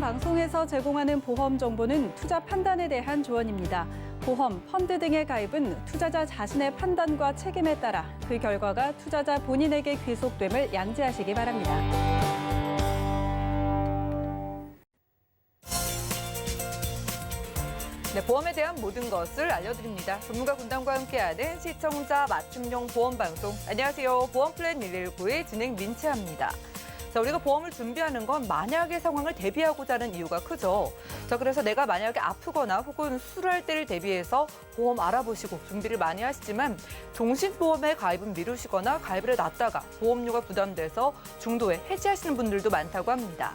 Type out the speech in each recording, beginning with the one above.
방송에서 제공하는 보험 정보는 투자 판단에 대한 조언입니다. 보험, 펀드 등의 가입은 투자자 자신의 판단과 책임에 따라 그 결과가 투자자 본인에게 귀속됨을 양지하시기 바랍니다. 네, 보험에 대한 모든 것을 알려드립니다. 전문가 군단과 함께하는 시청자 맞춤형 보험 방송. 안녕하세요. 보험 플랜 119의 진행 민채합니다. 자, 우리가 보험을 준비하는 건 만약의 상황을 대비하고자 하는 이유가 크죠. 자, 그래서 내가 만약에 아프거나 혹은 수술할 때를 대비해서 보험 알아보시고 준비를 많이 하시지만 종신보험에 가입은 미루시거나 가입을 해놨다가 보험료가 부담돼서 중도에 해지하시는 분들도 많다고 합니다.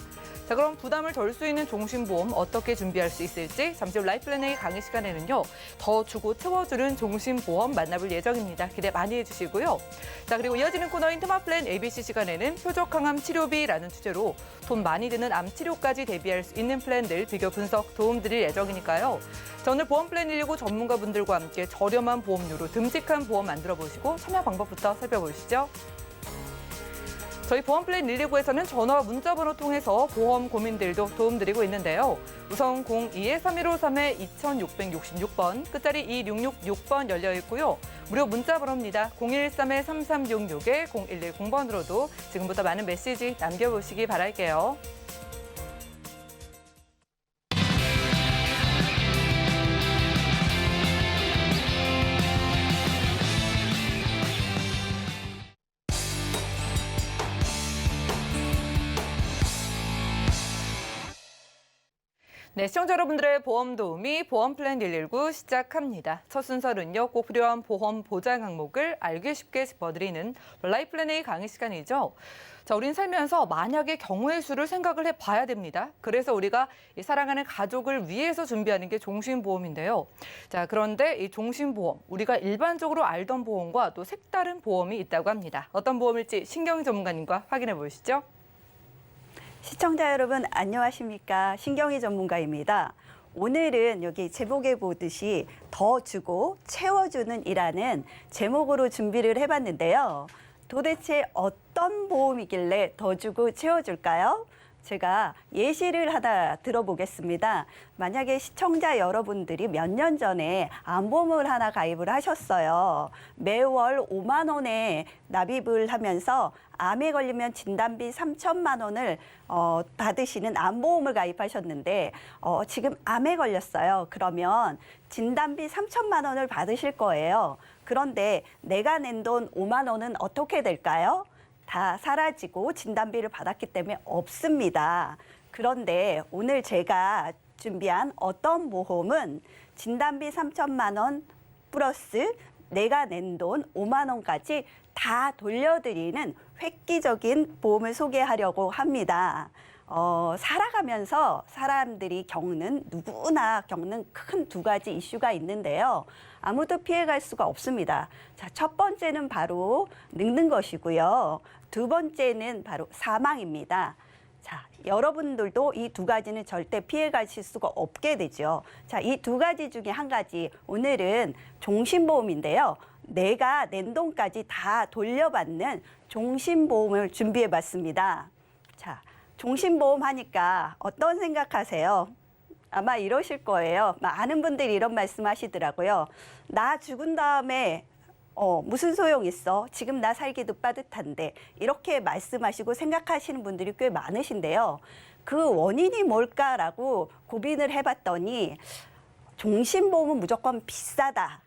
자, 그럼 부담을 덜 수 있는 종신보험 어떻게 준비할 수 있을지 잠시 후 라이플랜A 강의 시간에는요. 더 주고 채워주는 종신보험 만나볼 예정입니다. 기대 많이 해주시고요. 자, 그리고 이어지는 코너인 테마플랜 ABC 시간에는 표적항암 치료비라는 주제로 돈 많이 드는 암 치료까지 대비할 수 있는 플랜들 비교 분석 도움드릴 예정이니까요. 자, 오늘 보험 플랜 119 전문가분들과 함께 저렴한 보험료로 듬직한 보험 만들어보시고 참여 방법부터 살펴보시죠. 저희 보험 플랜 119에서는 전화와 문자 번호 통해서 보험 고민들도 도움드리고 있는데요. 우선 02-3153-2666번, 끝자리 2666번 열려 있고요. 무료 문자 번호입니다. 013-3366-0110번으로도 지금부터 많은 메시지 남겨보시기 바랄게요. 네, 시청자 여러분들의 보험 도우미 보험 플랜 119 시작합니다. 첫 순서는요, 꼭 필요한 보험 보장 항목을 알기 쉽게 짚어드리는 라이플랜A 강의 시간이죠. 자, 우린 살면서 만약의 경우의 수를 생각을 해봐야 됩니다. 그래서 우리가 이 사랑하는 가족을 위해서 준비하는 게 종신보험인데요. 자, 그런데 이 종신보험, 우리가 일반적으로 알던 보험과 또 색다른 보험이 있다고 합니다. 어떤 보험일지 신경이 전문가님과 확인해 보시죠. 시청자 여러분 안녕하십니까? 신경이 전문가입니다. 오늘은 여기 제목에 보듯이 더 주고 채워주는 이라는 제목으로 준비를 해봤는데요. 도대체 어떤 보험이길래 더 주고 채워줄까요? 제가 예시를 하나 들어보겠습니다. 만약에 시청자 여러분들이 몇 년 전에 암보험을 하나 가입을 하셨어요. 매월 5만 원에 납입을 하면서 암에 걸리면 진단비 3천만 원을 받으시는 암보험을 가입하셨는데 지금 암에 걸렸어요. 그러면 진단비 3천만 원을 받으실 거예요. 그런데 내가 낸 돈 5만 원은 어떻게 될까요? 다 사라지고 진단비를 받았기 때문에 없습니다. 그런데 오늘 제가 준비한 어떤 보험은 진단비 3천만 원 플러스 내가 낸 돈 5만 원까지 다 돌려드리는 획기적인 보험을 소개하려고 합니다. 살아가면서 사람들이 누구나 겪는 큰 두 가지 이슈가 있는데요. 아무도 피해갈 수가 없습니다. 자, 첫 번째는 바로 늙는 것이고요. 두 번째는 바로 사망입니다. 자, 여러분들도 이 두 가지는 절대 피해가실 수가 없게 되죠. 자, 이 두 가지 중에 한 가지, 오늘은 종신보험인데요. 내가 낸 돈까지 다 돌려받는 종신보험을 준비해봤습니다. 자, 종신보험 하니까 어떤 생각하세요? 아마 이러실 거예요. 많은 분들이 이런 말씀 하시더라고요. 나 죽은 다음에 무슨 소용 있어? 지금 나 살기도 빠듯한데. 이렇게 말씀하시고 생각하시는 분들이 꽤 많으신데요. 그 원인이 뭘까라고 고민을 해봤더니 종신보험은 무조건 비싸다.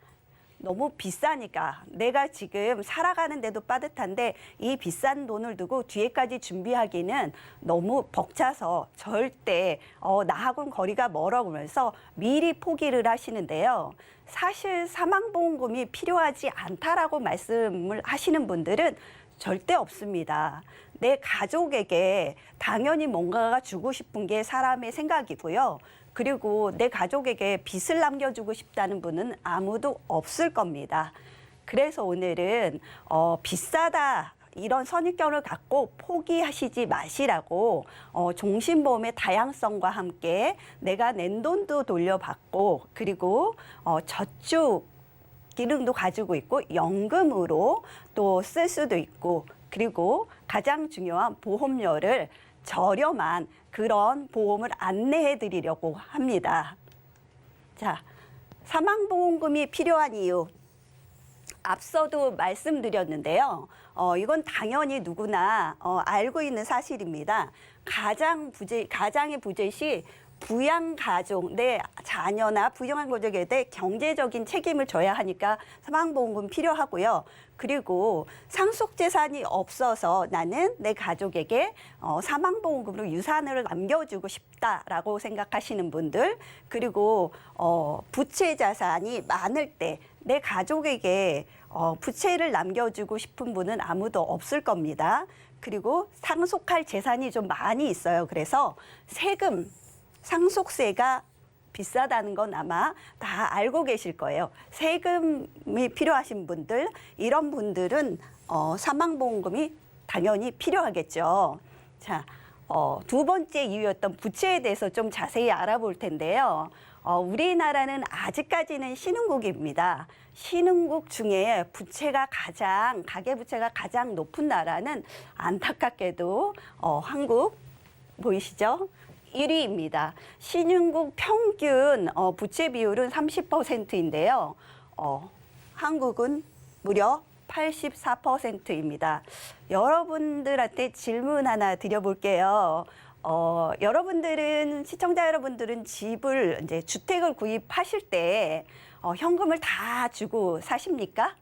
너무 비싸니까 내가 지금 살아가는데도 빠듯한데 이 비싼 돈을 두고 뒤에까지 준비하기는 너무 벅차서 절대 나하고는 거리가 멀어 그러면서 미리 포기를 하시는데요. 사실 사망보험금이 필요하지 않다라고 말씀을 하시는 분들은 절대 없습니다. 내 가족에게 당연히 뭔가가 주고 싶은 게 사람의 생각이고요. 그리고 내 가족에게 빚을 남겨주고 싶다는 분은 아무도 없을 겁니다. 그래서 오늘은 비싸다 이런 선입견을 갖고 포기하시지 마시라고 종신보험의 다양성과 함께 내가 낸 돈도 돌려받고 그리고 저축 기능도 가지고 있고 연금으로 또 쓸 수도 있고 그리고 가장 중요한 보험료를 저렴한 그런 보험을 안내해 드리려고 합니다. 자, 사망보험금이 필요한 이유. 앞서도 말씀드렸는데요. 이건 당연히 누구나 알고 있는 사실입니다. 가장의 부재 시 부양가족, 내 자녀나 부양가족에 대해 경제적인 책임을 져야 하니까 사망보험금 필요하고요. 그리고 상속재산이 없어서 나는 내 가족에게 사망보험금으로 유산을 남겨주고 싶다라고 생각하시는 분들, 그리고 부채 자산이 많을 때 내 가족에게 부채를 남겨주고 싶은 분은 아무도 없을 겁니다. 그리고 상속할 재산이 좀 많이 있어요. 그래서 상속세가 비싸다는 건 아마 다 알고 계실 거예요. 세금이 필요하신 분들, 이런 분들은 사망보험금이 당연히 필요하겠죠. 자, 두 번째 이유였던 부채에 대해서 좀 자세히 알아볼 텐데요. 우리나라는 아직까지는 신흥국입니다. 신흥국 중에 가계부채가 가장 높은 나라는 안타깝게도 한국 보이시죠? 1위입니다. 신흥국 평균 부채 비율은 30%인데요. 한국은 무려 84%입니다. 여러분들한테 질문 하나 드려볼게요. 시청자 여러분들은 주택을 구입하실 때 현금을 다 주고 사십니까?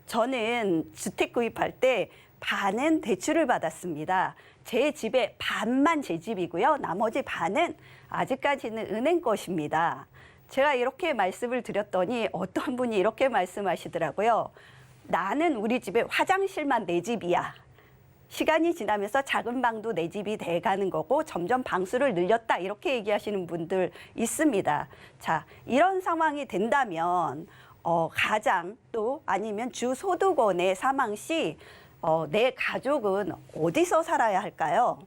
저는 주택 구입할 때 반은 대출을 받았습니다. 제 집의 반만 제 집이고요. 나머지 반은 아직까지는 은행 것입니다. 제가 이렇게 말씀을 드렸더니 어떤 분이 이렇게 말씀하시더라고요. 나는 우리 집에 화장실만 내 집이야. 시간이 지나면서 작은 방도 내 집이 돼가는 거고 점점 방수를 늘렸다 이렇게 얘기하시는 분들 있습니다. 자, 이런 상황이 된다면 가장 또 아니면 주소득원의 사망 시 내 가족은 어디서 살아야 할까요?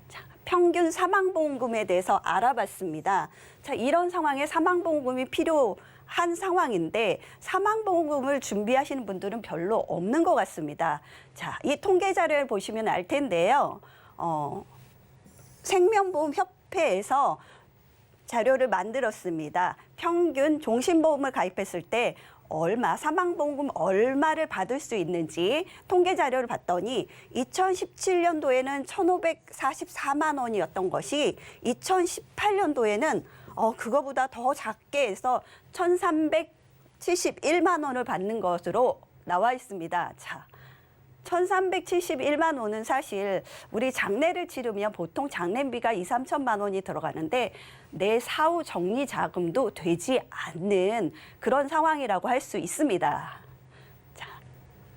자, 평균 사망보험금에 대해서 알아봤습니다. 자, 이런 상황에 사망보험금이 필요한 상황인데 사망보험금을 준비하시는 분들은 별로 없는 것 같습니다. 자, 이 통계 자료를 보시면 알 텐데요. 생명보험협회에서 자료를 만들었습니다. 평균 종신보험을 가입했을 때 사망보험금 얼마를 받을 수 있는지 통계 자료를 봤더니 2017년도에는 1,544만 원이었던 것이 2018년도에는 그거보다 더 작게 해서 1,371만 원을 받는 것으로 나와 있습니다. 자, 1,371만 원은 사실 우리 장례를 치르면 보통 장례비가 2, 3천만 원이 들어가는데 내 사후 정리 자금도 되지 않는 그런 상황이라고 할 수 있습니다. 자,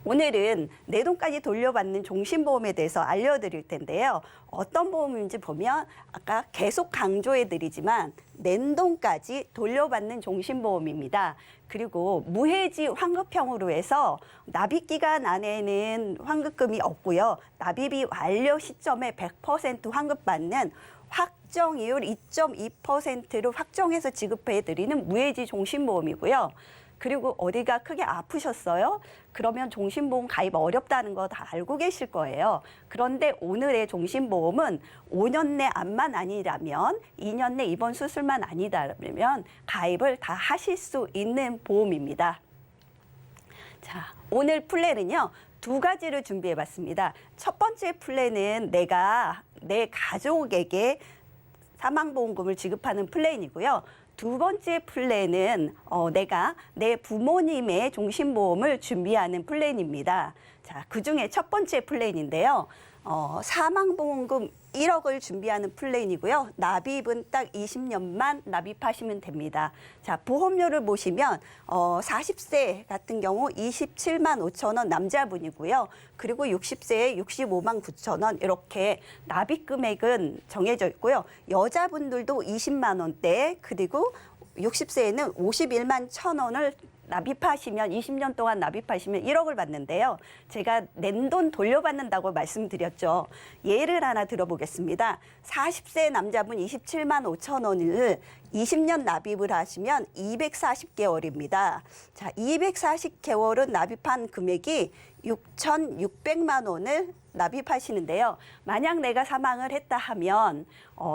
오늘은 내 돈까지 돌려받는 종신보험에 대해서 알려드릴 텐데요. 어떤 보험인지 보면 아까 계속 강조해드리지만 낸돈까지 돌려받는 종신보험입니다. 그리고 무해지 환급형으로 해서 납입기간 안에는 환급금이 없고요. 납입이 완료 시점에 100% 환급받는 확정이율 2.2%로 확정해서 지급해드리는 무해지 종신보험이고요. 그리고 어디가 크게 아프셨어요? 그러면 종신보험 가입 어렵다는 거 다 알고 계실 거예요. 그런데 오늘의 종신보험은 5년 내 암만 아니라면 2년 내 입원 수술만 아니라면 가입을 다 하실 수 있는 보험입니다. 자, 오늘 플랜은요. 두 가지를 준비해봤습니다. 첫 번째 플랜은 내가 내 가족에게 사망보험금을 지급하는 플랜이고요. 두 번째 플랜은 내가 내 부모님의 종신보험을 준비하는 플랜입니다. 자, 그중에 첫 번째 플랜인데요. 사망보험금 1억을 준비하는 플랜이고요. 납입은 딱 20년만 납입하시면 됩니다. 자, 보험료를 보시면 40세 같은 경우 27만 5천 원 남자분이고요. 그리고 60세에 65만 9천 원 이렇게 납입 금액은 정해져 있고요. 여자분들도 20만 원대 그리고 60세에는 51만 1천 원을 납입하시면 20년 동안 납입하시면 1억을 받는데요. 제가 낸돈 돌려받는다고 말씀드렸죠. 예를 하나 들어보겠습니다. 40세 남자분 27만 5천 원을 20년 납입을 하시면 240개월입니다. 자, 240개월은 납입한 금액이 6,600만 원을 납입하시는데요. 만약 내가 사망을 했다 하면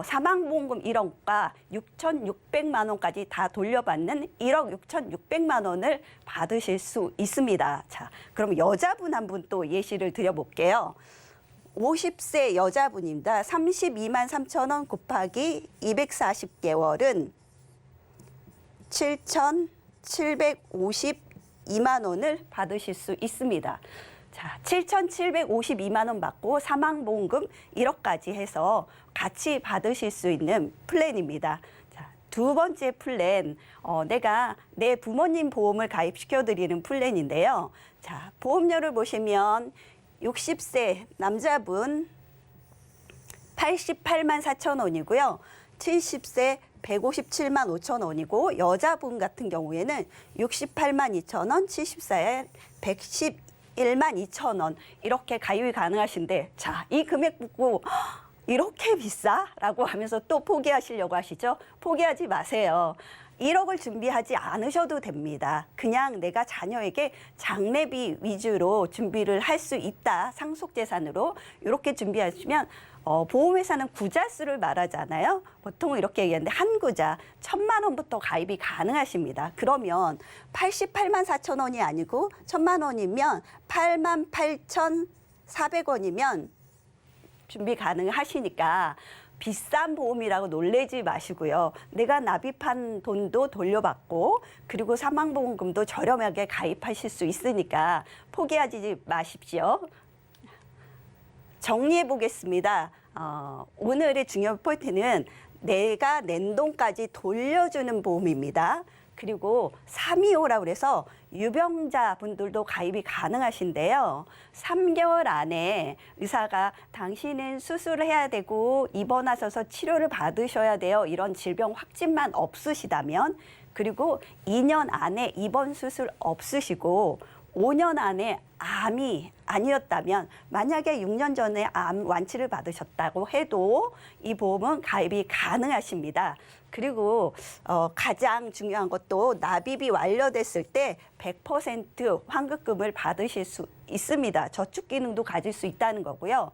사망보험금 1억과 6,600만 원까지 다 돌려받는 1억 6,600만 원을 받으실 수 있습니다. 자, 그럼 여자분 한 분 또 예시를 드려볼게요. 50세 여자분입니다. 32만 3천 원 곱하기 240개월은 7,752만 원을 받으실 수 있습니다. 자, 7,752만 원 받고 사망보험금 1억까지 해서 같이 받으실 수 있는 플랜입니다. 자, 두 번째 플랜, 내가 내 부모님 보험을 가입시켜드리는 플랜인데요. 자, 보험료를 보시면 60세 남자분 88만 4천 원이고요. 70세 157만 5천 원이고 여자분 같은 경우에는 68만 2천 원, 74에 111만 2천 원 이렇게 가입이 가능하신데 자, 이 금액 보고 이렇게 비싸? 라고 하면서 또 포기하시려고 하시죠? 포기하지 마세요. 1억을 준비하지 않으셔도 됩니다. 그냥 내가 자녀에게 장례비 위주로 준비를 할 수 있다. 상속재산으로 이렇게 준비하시면 보험회사는 구자수를 말하잖아요. 보통 이렇게 얘기하는데 한 구자 1,000만 원부터 가입이 가능하십니다. 그러면 88만 4천 원이 아니고 1,000만 원이면 8만 8,400원이면 준비 가능하시니까 비싼 보험이라고 놀래지 마시고요. 내가 납입한 돈도 돌려받고 그리고 사망보험금도 저렴하게 가입하실 수 있으니까 포기하지 마십시오. 정리해 보겠습니다. 오늘의 중요한 포인트는 내가 낸 돈까지 돌려주는 보험입니다. 그리고 325라고 그래서 유병자 분들도 가입이 가능하신데요. 3개월 안에 의사가 당신은 수술을 해야 되고 입원하셔서 치료를 받으셔야 돼요. 이런 질병 확진만 없으시다면 그리고 2년 안에 입원 수술 없으시고 5년 안에 암이 아니었다면 만약에 6년 전에 암 완치를 받으셨다고 해도 이 보험은 가입이 가능하십니다. 그리고 가장 중요한 것도 납입이 완료됐을 때 100% 환급금을 받으실 수 있습니다. 저축 기능도 가질 수 있다는 거고요.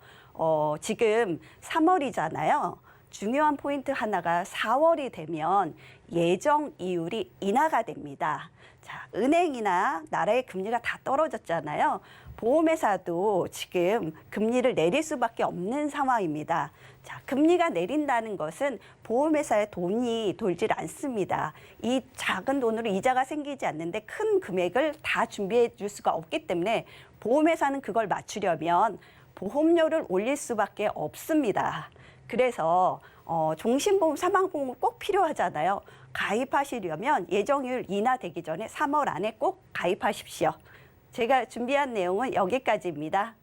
지금 3월이잖아요. 중요한 포인트 하나가 4월이 되면 예정 이율이 인하가 됩니다. 자, 은행이나 나라의 금리가 다 떨어졌잖아요. 보험회사도 지금 금리를 내릴 수밖에 없는 상황입니다. 자, 금리가 내린다는 것은 보험회사에 돈이 돌질 않습니다. 이 작은 돈으로 이자가 생기지 않는데 큰 금액을 다 준비해 줄 수가 없기 때문에 보험회사는 그걸 맞추려면 보험료를 올릴 수밖에 없습니다. 그래서 종신보험, 사망보험 꼭 필요하잖아요. 가입하시려면 예정일 인하되기 전에 3월 안에 꼭 가입하십시오. 제가 준비한 내용은 여기까지입니다.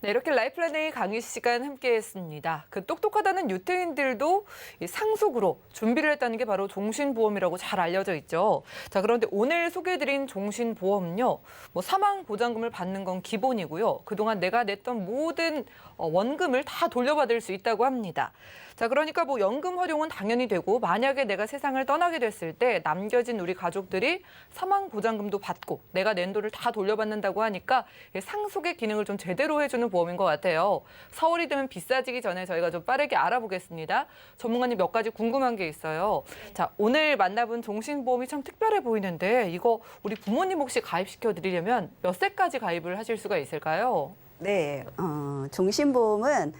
네, 이렇게 라이플랜의 강의 시간 함께했습니다. 그 똑똑하다는 유태인들도 이 상속으로 준비를 했다는 게 바로 종신보험이라고 잘 알려져 있죠. 자, 그런데 오늘 소개해드린 종신보험요, 사망보장금을 받는 건 기본이고요. 그동안 내가 냈던 모든 원금을 다 돌려받을 수 있다고 합니다. 자, 그러니까 연금 활용은 당연히 되고 만약에 내가 세상을 떠나게 됐을 때 남겨진 우리 가족들이 사망보장금도 받고 내가 낸 돈을 다 돌려받는다고 하니까 상속의 기능을 좀 제대로 해주는 보험인 것 같아요. 4월이 되면 비싸지기 전에 저희가 좀 빠르게 알아보겠습니다. 전문가님 몇 가지 궁금한 게 있어요. 자, 오늘 만나본 종신보험이 참 특별해 보이는데 이거 우리 부모님 혹시 가입시켜 드리려면 몇 세까지 가입을 하실 수가 있을까요? 네, 종신보험은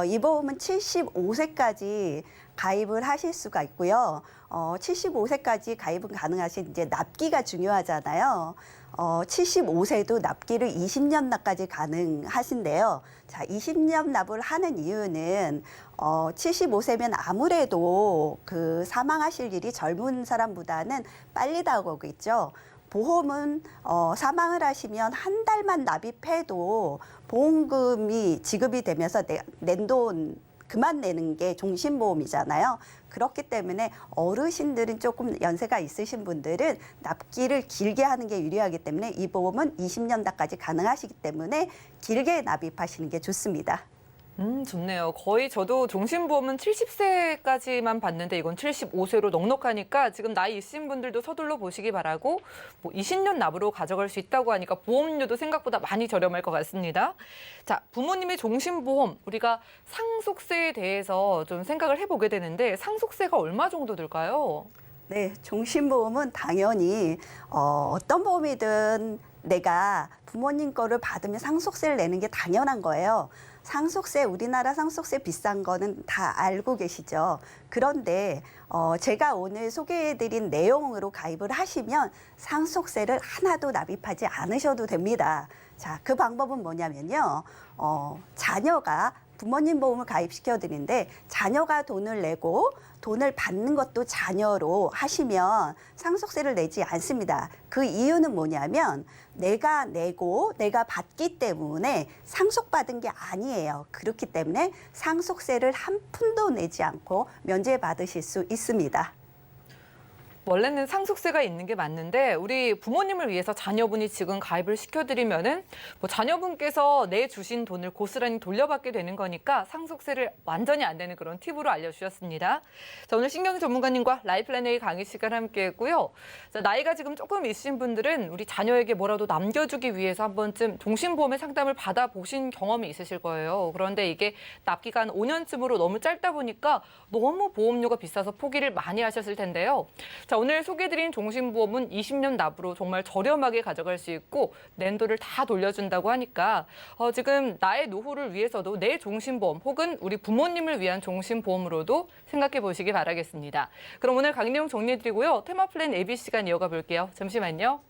이 보험은 75세까지 가입을 하실 수가 있고요. 75세까지 가입은 가능하신 이제 납기가 중요하잖아요. 75세도 납기를 20년 납까지 가능하신데요. 자, 20년 납을 하는 이유는 75세면 아무래도 그 사망하실 일이 젊은 사람보다는 빨리 다가오겠죠. 보험은 사망을 하시면 한 달만 납입해도 보험금이 지급이 되면서 낸 돈 그만 내는 게 종신보험이잖아요. 그렇기 때문에 어르신들은 조금 연세가 있으신 분들은 납기를 길게 하는 게 유리하기 때문에 이 보험은 20년까지 가능하시기 때문에 길게 납입하시는 게 좋습니다. 좋네요. 거의 저도 종신보험은 70세까지만 받는데 이건 75세로 넉넉하니까 지금 나이 있으신 분들도 서둘러 보시기 바라고 20년 납으로 가져갈 수 있다고 하니까 보험료도 생각보다 많이 저렴할 것 같습니다. 자, 부모님의 종신보험, 우리가 상속세에 대해서 좀 생각을 해보게 되는데 상속세가 얼마 정도 들까요? 네, 종신보험은 당연히 어떤 보험이든 내가 부모님 거를 받으면 상속세를 내는 게 당연한 거예요. 상속세, 우리나라 상속세 비싼 거는 다 알고 계시죠. 그런데 제가 오늘 소개해드린 내용으로 가입을 하시면 상속세를 하나도 납입하지 않으셔도 됩니다. 자, 그 방법은 뭐냐면요. 자녀가 부모님 보험을 가입시켜드리는데 자녀가 돈을 내고 돈을 받는 것도 자녀로 하시면 상속세를 내지 않습니다. 그 이유는 뭐냐면 내가 내고 내가 받기 때문에 상속받은 게 아니에요. 그렇기 때문에 상속세를 한 푼도 내지 않고 면제받으실 수 있습니다. 원래는 상속세가 있는 게 맞는데 우리 부모님을 위해서 자녀분이 지금 가입을 시켜드리면은 자녀분께서 내주신 돈을 고스란히 돌려받게 되는 거니까 상속세를 완전히 안 내는 그런 팁으로 알려주셨습니다. 자, 오늘 신경이 전문가님과 라이플랜 A 강의 시간 함께했고요. 자, 나이가 지금 조금 있으신 분들은 우리 자녀에게 뭐라도 남겨주기 위해서 한 번쯤 종신보험의 상담을 받아보신 경험이 있으실 거예요. 그런데 이게 납기간 5년쯤으로 너무 짧다 보니까 너무 보험료가 비싸서 포기를 많이 하셨을 텐데요. 자, 오늘 소개해드린 종신보험은 20년 납으로 정말 저렴하게 가져갈 수 있고 낸 돈을 다 돌려준다고 하니까 지금 나의 노후를 위해서도 내 종신보험 혹은 우리 부모님을 위한 종신보험으로도 생각해 보시기 바라겠습니다. 그럼 오늘 강의 내용 정리해드리고요. 테마 플랜 AB 시간 이어가 볼게요. 잠시만요.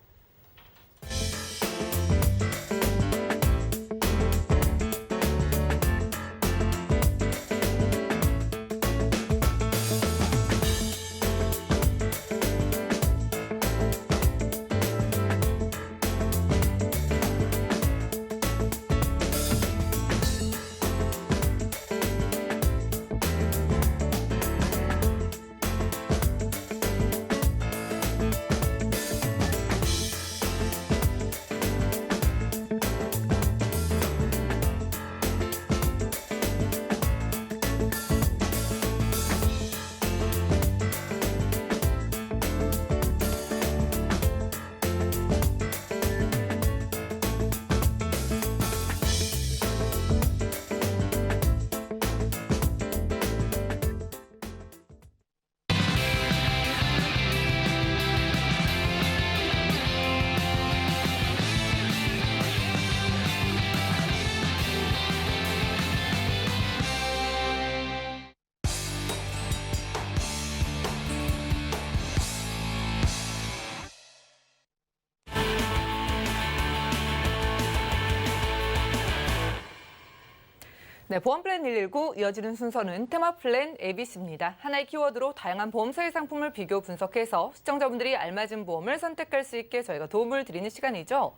네, 보험 플랜 119 이어지는 순서는 테마 플랜 ABC입니다. 하나의 키워드로 다양한 보험사의 상품을 비교 분석해서 시청자분들이 알맞은 보험을 선택할 수 있게 저희가 도움을 드리는 시간이죠.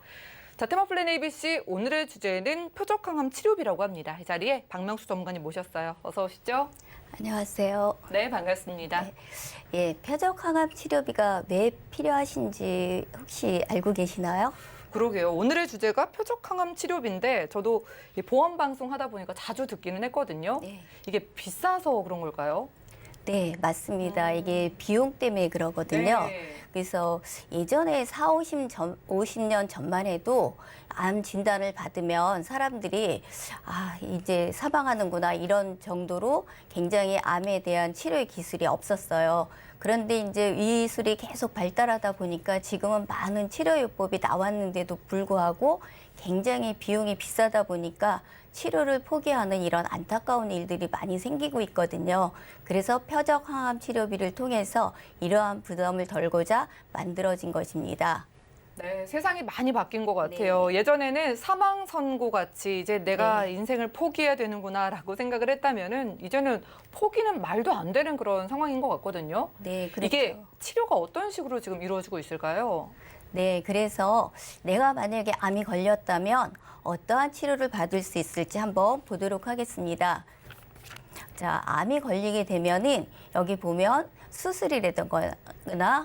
자, 테마 플랜 ABC 오늘의 주제는 표적항암 치료비라고 합니다. 이 자리에 박명수 전문가님 모셨어요. 어서 오시죠. 안녕하세요. 네, 반갑습니다. 네. 예, 표적항암 치료비가 왜 필요하신지 혹시 알고 계시나요? 그러게요. 오늘의 주제가 표적항암 치료비인데 저도 이 보험 방송 하다 보니까 자주 듣기는 했거든요. 네. 이게 비싸서 그런 걸까요? 네, 맞습니다. 이게 비용 때문에 그러거든요. 네. 그래서 예전에 50년 전만 해도 암 진단을 받으면 사람들이 이제 사망하는구나 이런 정도로 굉장히 암에 대한 치료의 기술이 없었어요. 그런데 이제 이 기술이 계속 발달하다 보니까 지금은 많은 치료요법이 나왔는데도 불구하고 굉장히 비용이 비싸다 보니까 치료를 포기하는 이런 안타까운 일들이 많이 생기고 있거든요. 그래서 표적항암 치료비를 통해서 이러한 부담을 덜고자 만들어진 것입니다. 네, 세상이 많이 바뀐 것 같아요. 네. 예전에는 사망 선고 같이 이제 내가 네. 인생을 포기해야 되는구나라고 생각을 했다면은 이제는 포기는 말도 안 되는 그런 상황인 것 같거든요. 네, 그렇죠. 이게 치료가 어떤 식으로 지금 이루어지고 있을까요? 네, 그래서 내가 만약에 암이 걸렸다면 어떠한 치료를 받을 수 있을지 한번 보도록 하겠습니다. 자, 암이 걸리게 되면은 여기 보면 수술이라든가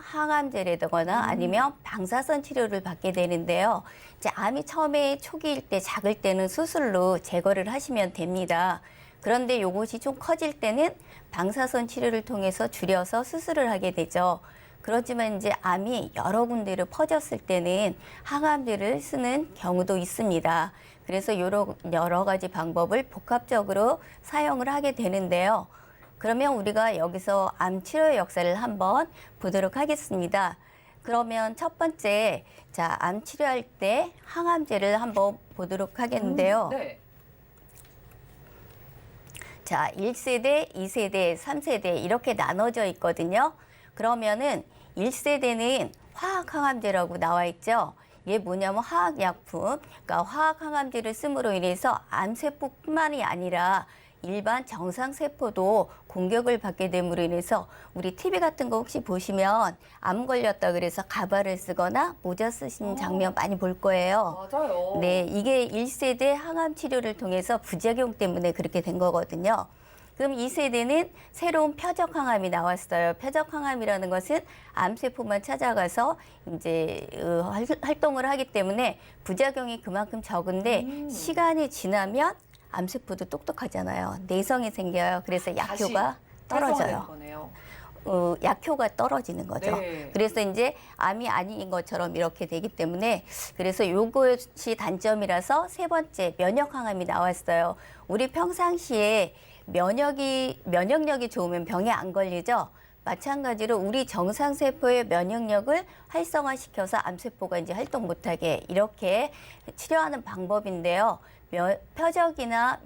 항암제라든가 아니면 방사선 치료를 받게 되는데요. 이제 암이 처음에 초기일 때 작을 때는 수술로 제거를 하시면 됩니다. 그런데 이것이 좀 커질 때는 방사선 치료를 통해서 줄여서 수술을 하게 되죠. 그렇지만 이제 암이 여러 군데로 퍼졌을 때는 항암제를 쓰는 경우도 있습니다. 그래서 여러 가지 방법을 복합적으로 사용을 하게 되는데요. 그러면 우리가 여기서 암 치료 역사를 한번 보도록 하겠습니다. 그러면 첫 번째, 자, 암 치료할 때 항암제를 한번 보도록 하겠는데요. 네. 자, 1세대, 2세대, 3세대 이렇게 나눠져 있거든요. 그러면은 1세대는 화학항암제라고 나와 있죠. 이게 뭐냐면 화학약품, 그러니까 화학항암제를 씀으로 인해서 암세포뿐만이 아니라 일반 정상세포도 공격을 받게 됨으로 인해서 우리 TV 같은 거 혹시 보시면 암 걸렸다 그래서 가발을 쓰거나 모자 쓰시는 장면 많이 볼 거예요. 맞아요. 네, 이게 1세대 항암 치료를 통해서 부작용 때문에 그렇게 된 거거든요. 그럼 2세대는 새로운 표적 항암이 나왔어요. 표적 항암이라는 것은 암세포만 찾아가서 이제 활동을 하기 때문에 부작용이 그만큼 적은데 시간이 지나면 암세포도 똑똑하잖아요. 내성이 생겨요. 그래서 약효가 떨어져요. 약효가 떨어지는 거죠. 네. 그래서 이제 암이 아닌 것처럼 이렇게 되기 때문에 그래서 요것이 단점이라서 세 번째 면역항암이 나왔어요. 우리 평상시에 면역력이 좋으면 병에 안 걸리죠. 마찬가지로 우리 정상세포의 면역력을 활성화시켜서 암세포가 이제 활동 못하게 이렇게 치료하는 방법인데요. 표적이나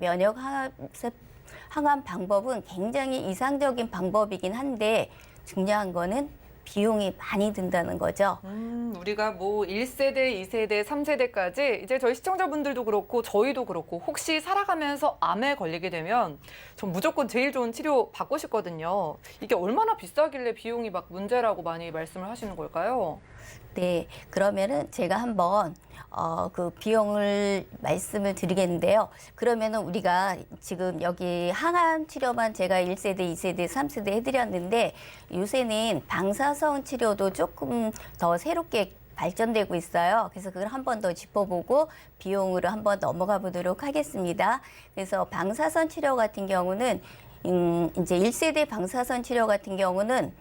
항암 방법은 굉장히 이상적인 방법이긴 한데 중요한 거는 비용이 많이 든다는 거죠. 우리가 뭐 1세대, 2세대, 3세대까지 이제 저희 시청자분들도 그렇고 저희도 그렇고 혹시 살아가면서 암에 걸리게 되면 전 무조건 제일 좋은 치료 받고 싶거든요. 이게 얼마나 비싸길래 비용이 막 문제라고 많이 말씀을 하시는 걸까요? 네, 그러면은 제가 한번 그 비용을 말씀을 드리겠는데요. 그러면은 우리가 지금 여기 항암 치료만 제가 1세대, 2세대, 3세대 해드렸는데 요새는 방사선 치료도 조금 더 새롭게 발전되고 있어요. 그래서 그걸 한 번 더 짚어보고 비용으로 한번 넘어가 보도록 하겠습니다. 그래서 방사선 치료 같은 경우는 이제 1세대 방사선 치료 같은 경우는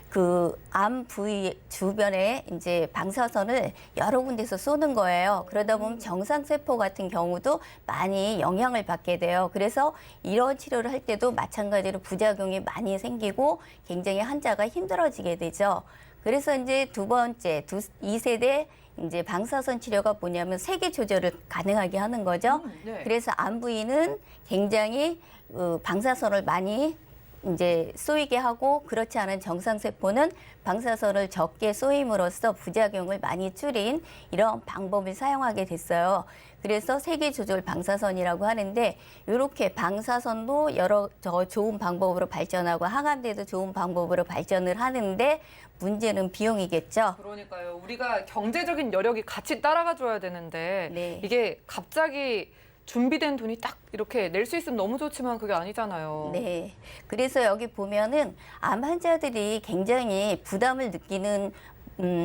그 암 부위 주변에 이제 방사선을 여러 군데서 쏘는 거예요. 그러다 보면 정상세포 같은 경우도 많이 영향을 받게 돼요. 그래서 이런 치료를 할 때도 마찬가지로 부작용이 많이 생기고 굉장히 환자가 힘들어지게 되죠. 그래서 이제 두 번째, 2세대 이제 방사선 치료가 뭐냐면 세기 조절을 가능하게 하는 거죠. 네. 그래서 암 부위는 굉장히 방사선을 많이 이제 쏘이게 하고 그렇지 않은 정상세포는 방사선을 적게 쏘임으로써 부작용을 많이 줄인 이런 방법을 사용하게 됐어요. 그래서 세기 조절 방사선이라고 하는데 이렇게 방사선도 여러 좋은 방법으로 발전하고 항암제도 좋은 방법으로 발전을 하는데 문제는 비용이겠죠. 그러니까요. 우리가 경제적인 여력이 같이 따라가 줘야 되는데 네. 이게 갑자기 준비된 돈이 딱 이렇게 낼 수 있으면 너무 좋지만 그게 아니잖아요. 네. 그래서 여기 보면은 암 환자들이 굉장히 부담을 느끼는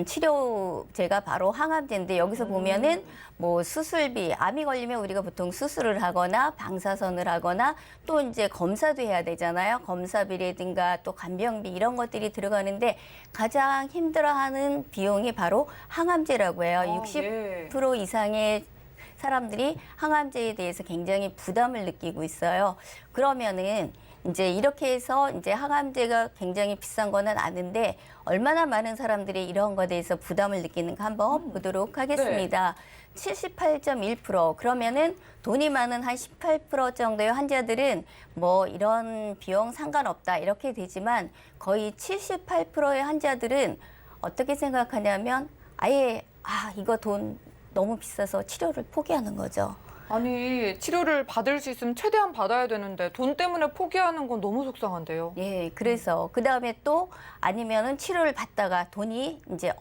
치료제가 바로 항암제인데 여기서 보면은 뭐 수술비, 암이 걸리면 우리가 보통 수술을 하거나 방사선을 하거나 또 이제 검사도 해야 되잖아요. 검사비라든가 또 간병비 이런 것들이 들어가는데 가장 힘들어하는 비용이 바로 항암제라고 해요. 60% 이상의 사람들이 항암제에 대해서 굉장히 부담을 느끼고 있어요. 그러면은 이제 이렇게 해서 이제 항암제가 굉장히 비싼 거는 아는데 얼마나 많은 사람들이 이런 거에 대해서 부담을 느끼는가 한번 보도록 하겠습니다. 78.1% 그러면은 돈이 많은 한 18% 정도의 환자들은 뭐 이런 비용 상관없다 이렇게 되지만 거의 78%의 환자들은 어떻게 생각하냐면 아예 이거 돈 너무 비싸서 치료를 포기하는 거죠. 아니, 치료를 받을 수 있으면 최대한 받아야 되는데 돈 때문에 포기하는 건 너무 속상한데요. 예, 그래서 그다음에 또 아니면은 치료를 받다가 돈이 이제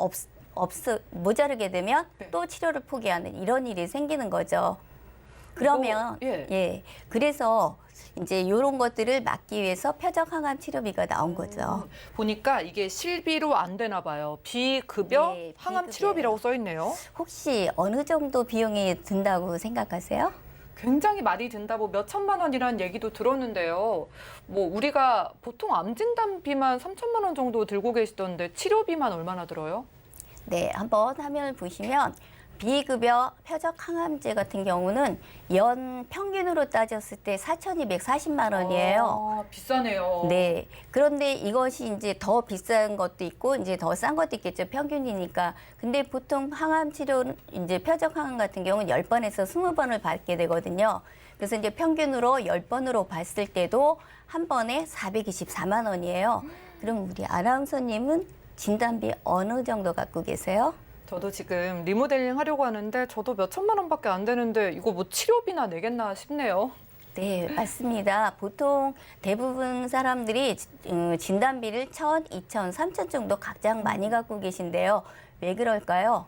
모자르게 되면 네. 또 치료를 포기하는 이런 일이 생기는 거죠. 그러면 예. 예. 그래서 이제 이런 것들을 막기 위해서 표적 항암 치료비가 나온 거죠. 보니까 이게 실비로 안 되나 봐요. 비급여 네, 항암 비급여예요. 치료비라고 써 있네요. 혹시 어느 정도 비용이 든다고 생각하세요? 굉장히 많이 든다고 몇 천만 원이라는 얘기도 들었는데요. 뭐 우리가 보통 암 진단비만 3천만 원 정도 들고 계시던데 치료비만 얼마나 들어요? 네, 한번 화면을 보시면 비급여 표적 항암제 같은 경우는 연 평균으로 따졌을 때 4,240만 원이에요. 아, 비싸네요. 네. 그런데 이것이 이제 더 비싼 것도 있고 이제 더 싼 것도 있겠죠. 평균이니까. 근데 보통 항암 치료 이제 표적 항암 같은 경우는 10번에서 20번을 받게 되거든요. 그래서 이제 평균으로 10번으로 봤을 때도 한 번에 424만 원이에요. 그럼 우리 아나운서님은 진단비 어느 정도 갖고 계세요? 저도 지금 리모델링 하려고 하는데 저도 몇 천만 원밖에 안 되는데 이거 뭐 치료비나 내겠나 싶네요. 네, 맞습니다. 보통 대부분 사람들이 진단비를 1,000, 2,000, 3,000 정도 각장 많이 갖고 계신데요. 왜 그럴까요?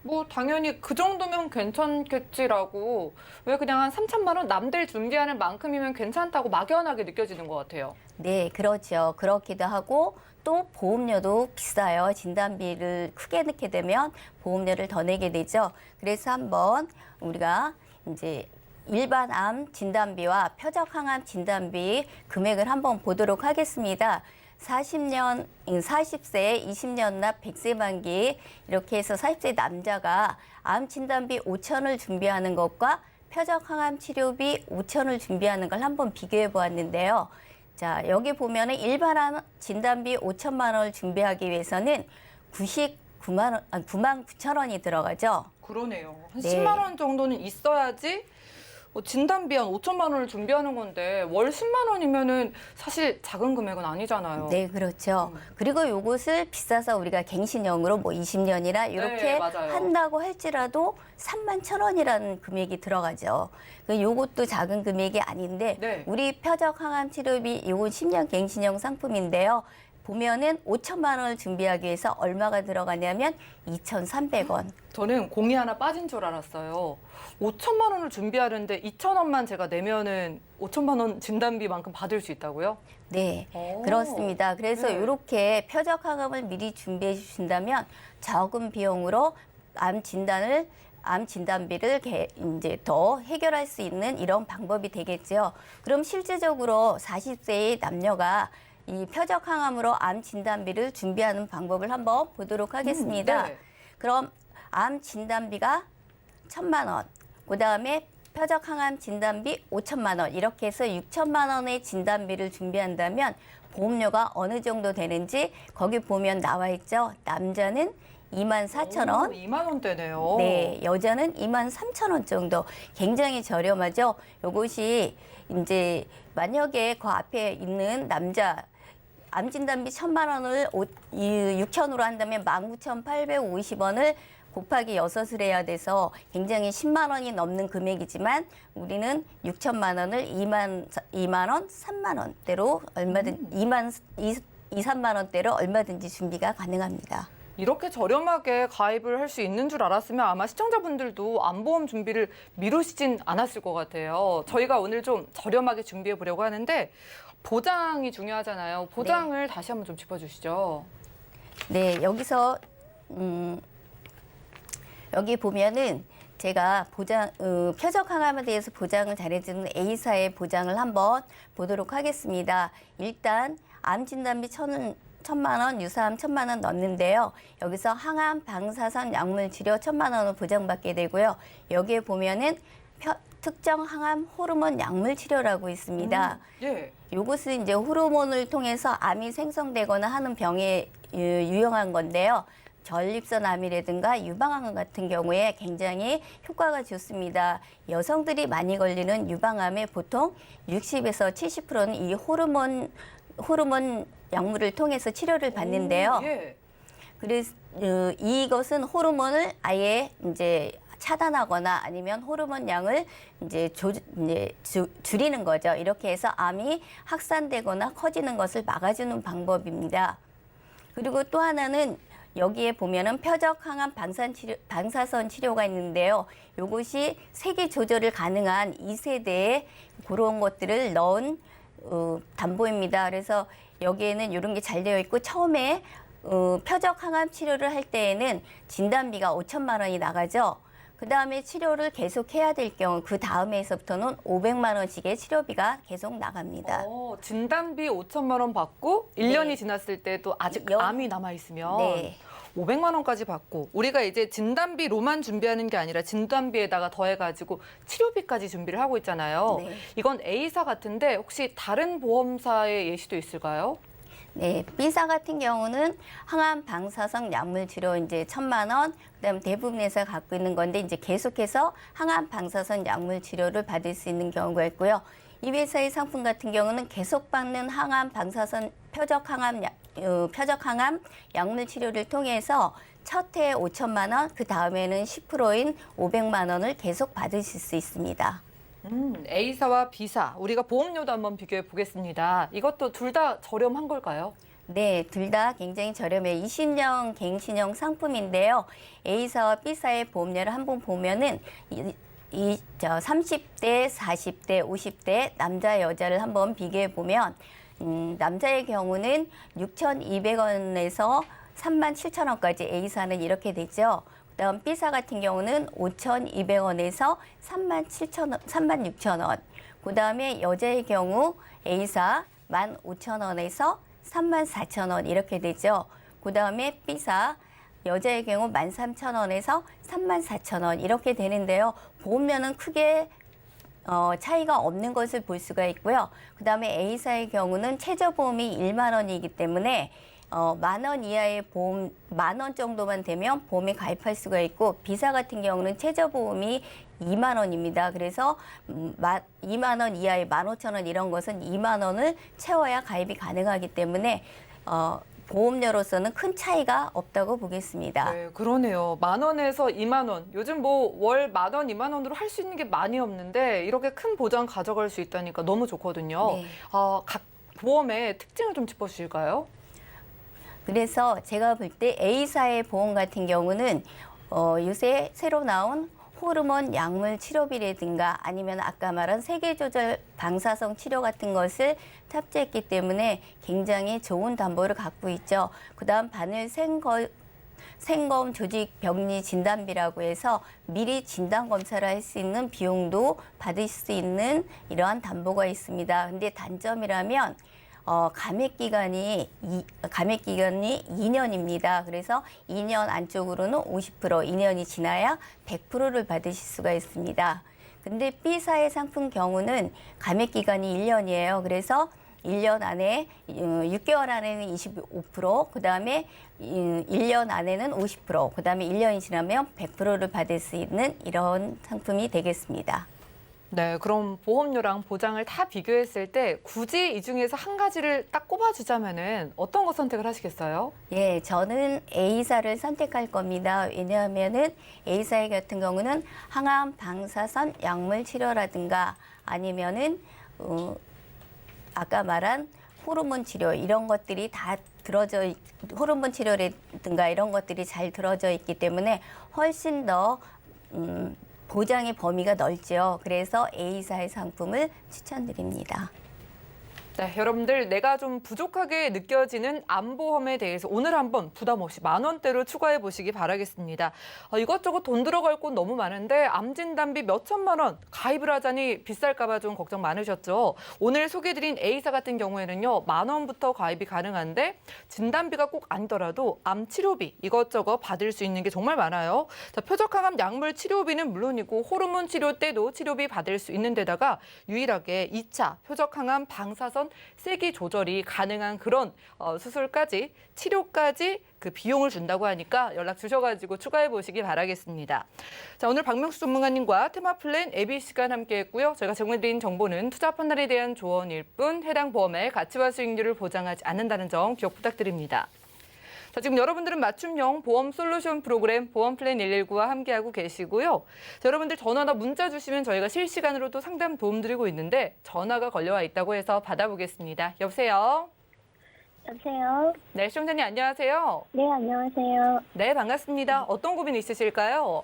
뭐 당연히 그 정도면 괜찮겠지라고 왜 그냥 한 3천만 원 남들 준비하는 만큼이면 괜찮다고 막연하게 느껴지는 것 같아요. 네, 그렇죠. 그렇기도 하고 또 보험료도 비싸요. 진단비를 크게 넣게 되면 보험료를 더 내게 되죠. 그래서 한번 우리가 이제 일반 암 진단비와 표적 항암 진단비 금액을 한번 보도록 하겠습니다. 40년, 40세, 20년 납 100세 만기 이렇게 해서 40세 남자가 암 진단비 5천을 준비하는 것과 표적 항암 치료비 5천을 준비하는 걸 한번 비교해 보았는데요. 자, 여기 보면은 일반 암 진단비 5천만 원을 준비하기 위해서는 9만 9천 원이 들어가죠. 그러네요. 한 네. 10만 원 정도는 있어야지 진단비 한 5천만 원을 준비하는 건데 월 10만 원이면은 사실 작은 금액은 아니잖아요. 네, 그렇죠. 그리고 요것을 비싸서 우리가 갱신형으로 뭐 20년이나 이렇게 네, 맞아요. 한다고 할지라도 3만 1천 원이라는 금액이 들어가죠. 요것도 작은 금액이 아닌데 네. 우리 표적 항암 치료비 요건 10년 갱신형 상품인데요. 보면은 5천만 원을 준비하기 위해서 얼마가 들어가냐면 2,300원. 저는 공이 하나 빠진 줄 알았어요. 5천만 원을 준비하는데 2천 원만 제가 내면은 5천만 원 진단비만큼 받을 수 있다고요? 네, 오. 그렇습니다. 그래서 네. 이렇게 표적 항암을 미리 준비해 주신다면 적은 비용으로 암 진단비를 이제 더 해결할 수 있는 이런 방법이 되겠죠. 그럼 실제적으로 40세의 남녀가 이 표적 항암으로 암 진단비를 준비하는 방법을 한번 보도록 하겠습니다. 네. 그럼 암 진단비가 1,000만 원, 그다음에 표적 항암 진단비 5천만 원 이렇게 해서 6천만 원의 진단비를 준비한다면 보험료가 어느 정도 되는지 거기 보면 나와 있죠. 남자는 24,000원, 2만 원대네요. 네, 여자는 23,000원 정도. 굉장히 저렴하죠. 요것이 이제 만약에 그 앞에 있는 남자 암 진단비 1,000만 원을 6천으로 한다면 19,850원을 곱하기 6을 해야 돼서 굉장히 10만 원이 넘는 금액이지만 우리는 6천만 원을 2만 원, 3만 원대로 얼마든 2, 3만 원대로 얼마든지 준비가 가능합니다. 이렇게 저렴하게 가입을 할 수 있는 줄 알았으면 아마 시청자분들도 암보험 준비를 미루시진 않았을 것 같아요. 저희가 오늘 좀 저렴하게 준비해 보려고 하는데 보장이 중요하잖아요. 보장을 다시 한번 좀 짚어주시죠. 네, 여기서 여기 보면은 제가 표적 항암에 대해서 보장을 잘해주는 A사의 보장을 한번 보도록 하겠습니다. 일단 암 진단비 1,000만 원, 유사암 1,000만 원 넣는데요. 여기서 항암, 방사선, 약물 치료 1,000만 원을 보장받게 되고요. 여기에 보면은 특정 항암 호르몬 약물 치료라고 있습니다. 예. 이것은 이제 호르몬을 통해서 암이 생성되거나 하는 병에 유용한 건데요. 전립선 암이라든가 유방암 같은 경우에 굉장히 효과가 좋습니다. 여성들이 많이 걸리는 유방암의 보통 60에서 70%는 이 호르몬 약물을 통해서 치료를 받는데요. 예. 그래서 이것은 호르몬을 아예 이제 차단하거나 아니면 호르몬 양을 이제 줄이는 거죠. 이렇게 해서 암이 확산되거나 커지는 것을 막아주는 방법입니다. 그리고 또 하나는 여기에 보면은 표적 항암 방사선 치료가 있는데요. 요것이 세기 조절을 가능한 2세대의 그런 것들을 넣은 담보입니다. 그래서 여기에는 이런 게 잘 되어 있고 처음에 표적 항암 치료를 할 때에는 진단비가 5천만 원이 나가죠. 그 다음에 치료를 계속 해야 될 경우 그 다음에서부터는 500만 원씩의 치료비가 계속 나갑니다. 진단비 5천만 원 받고 1년이 네. 지났을 때도 아직 여- 암이 남아있으면 네. 500만 원까지 받고 우리가 이제 진단비로만 준비하는 게 아니라 진단비에다가 더해가지고 치료비까지 준비를 하고 있잖아요. 네. 이건 A사 같은데 혹시 다른 보험사의 예시도 있을까요? 네, B사 같은 경우는 항암 방사선 약물 치료 이제 1,000만 원, 그다음 대부분 회사 갖고 있는 건데 이제 계속해서 항암 방사선 약물 치료를 받을 수 있는 경우가 있고요. 이 회사의 상품 같은 경우는 계속 받는 항암 방사선 표적 항암 약물 치료를 통해서 첫 해에 5천만 원, 그 다음에는 10%인 500만 원을 계속 받으실 수 있습니다. A사와 B사, 우리가 보험료도 한번 비교해 보겠습니다. 이것도 둘 다 저렴한 걸까요? 네, 둘 다 굉장히 저렴해요. 20년 갱신형 상품인데요. A사와 B사의 보험료를 한번 보면은 30대, 40대, 50대 남자 여자를 한번 비교해 보면 남자의 경우는 6,200원에서 37,000원까지 A사는 이렇게 되죠. 그다음 B사 같은 경우는 5,200원에서 36,000원. 그다음에 여자의 경우 A사 15,000원에서 34,000원 이렇게 되죠. 그다음에 B사 여자의 경우 13,000원에서 34,000원 이렇게 되는데요. 보험료는 크게 차이가 없는 것을 볼 수가 있고요. 그다음에 A사의 경우는 최저보험이 1만 원이기 때문에 10,000원 이하의 보험, 10,000원 정도만 되면 보험에 가입할 수가 있고 B사 같은 경우는 최저보험이 2만 원입니다. 그래서 2만 원 이하의 15,000원 이런 것은 2만 원을 채워야 가입이 가능하기 때문에 보험료로서는 큰 차이가 없다고 보겠습니다. 네, 그러네요. 10,000원에서 2만 원. 요즘 뭐 월 10,000원, 2만 원으로 할 수 있는 게 많이 없는데 이렇게 큰 보장 가져갈 수 있다니까 너무 좋거든요. 네. 각 보험의 특징을 좀 짚어주실까요? 그래서 제가 볼 때 A사의 보험 같은 경우는 요새 새로 나온 호르몬 약물 치료비라든가 아니면 아까 말한 세계조절 방사성 치료 같은 것을 탑재했기 때문에 굉장히 좋은 담보를 갖고 있죠. 그다음 바늘 생검 조직 병리 진단비라고 해서 미리 진단 검사를 할 수 있는 비용도 받을 수 있는 이러한 담보가 있습니다. 근데 단점이라면 감액 기간이 2년입니다. 그래서 2년 안쪽으로는 50%, 2년이 지나야 100%를 받으실 수가 있습니다. 근데 B사의 상품 경우는 감액 기간이 1년이에요. 그래서 1년 안에 6개월 안에는 25%, 그다음에 1년 안에는 50%, 그다음에 1년이 지나면 100%를 받을 수 있는 이런 상품이 되겠습니다. 네, 그럼 보험료랑 보장을 다 비교했을 때 굳이 이 중에서 한 가지를 딱 꼽아주자면은 어떤 거 선택을 하시겠어요? 예, 저는 A사를 선택할 겁니다. 왜냐하면은 A사 같은 경우는 항암 방사선 약물 치료라든가 아니면은 아까 말한 호르몬 치료 이런 것들이 다 호르몬 치료라든가 이런 것들이 잘 들어져 있기 때문에 훨씬 더 보장의 범위가 넓죠. 그래서 A사의 상품을 추천드립니다. 네, 여러분들 내가 좀 부족하게 느껴지는 암보험에 대해서 오늘 한번 부담 없이 10,000원대로 추가해 보시기 바라겠습니다. 이것저것 돈 들어갈 곳 너무 많은데 암 진단비 몇 천만 원 가입을 하자니 비쌀까 봐 좀 걱정 많으셨죠. 오늘 소개해드린 A사 같은 경우에는요. 10,000원부터 가입이 가능한데 진단비가 꼭 아니더라도 암 치료비 이것저것 받을 수 있는 게 정말 많아요. 자, 표적항암 약물 치료비는 물론이고 호르몬 치료 때도 치료비 받을 수 있는 데다가 유일하게 2차 표적항암 방사선 세기 조절이 가능한 그런 수술까지 치료까지 그 비용을 준다고 하니까 연락 주셔가지고 추가해 보시기 바라겠습니다. 자, 오늘 박명수 전문가님과 테마 플랜 AB 시간 함께했고요. 저희가 제공해드린 정보는 투자 판단에 대한 조언일 뿐 해당 보험의 가치와 수익률을 보장하지 않는다는 점 기억 부탁드립니다. 자, 지금 여러분들은 맞춤형 보험 솔루션 프로그램 보험 플랜 119와 함께하고 계시고요. 자, 여러분들 전화나 문자 주시면 저희가 실시간으로도 상담 도움 드리고 있는데 전화가 걸려와 있다고 해서 받아보겠습니다. 여보세요? 여보세요? 네, 시청자님 안녕하세요. 네, 안녕하세요. 네, 반갑습니다. 어떤 고민 있으실까요?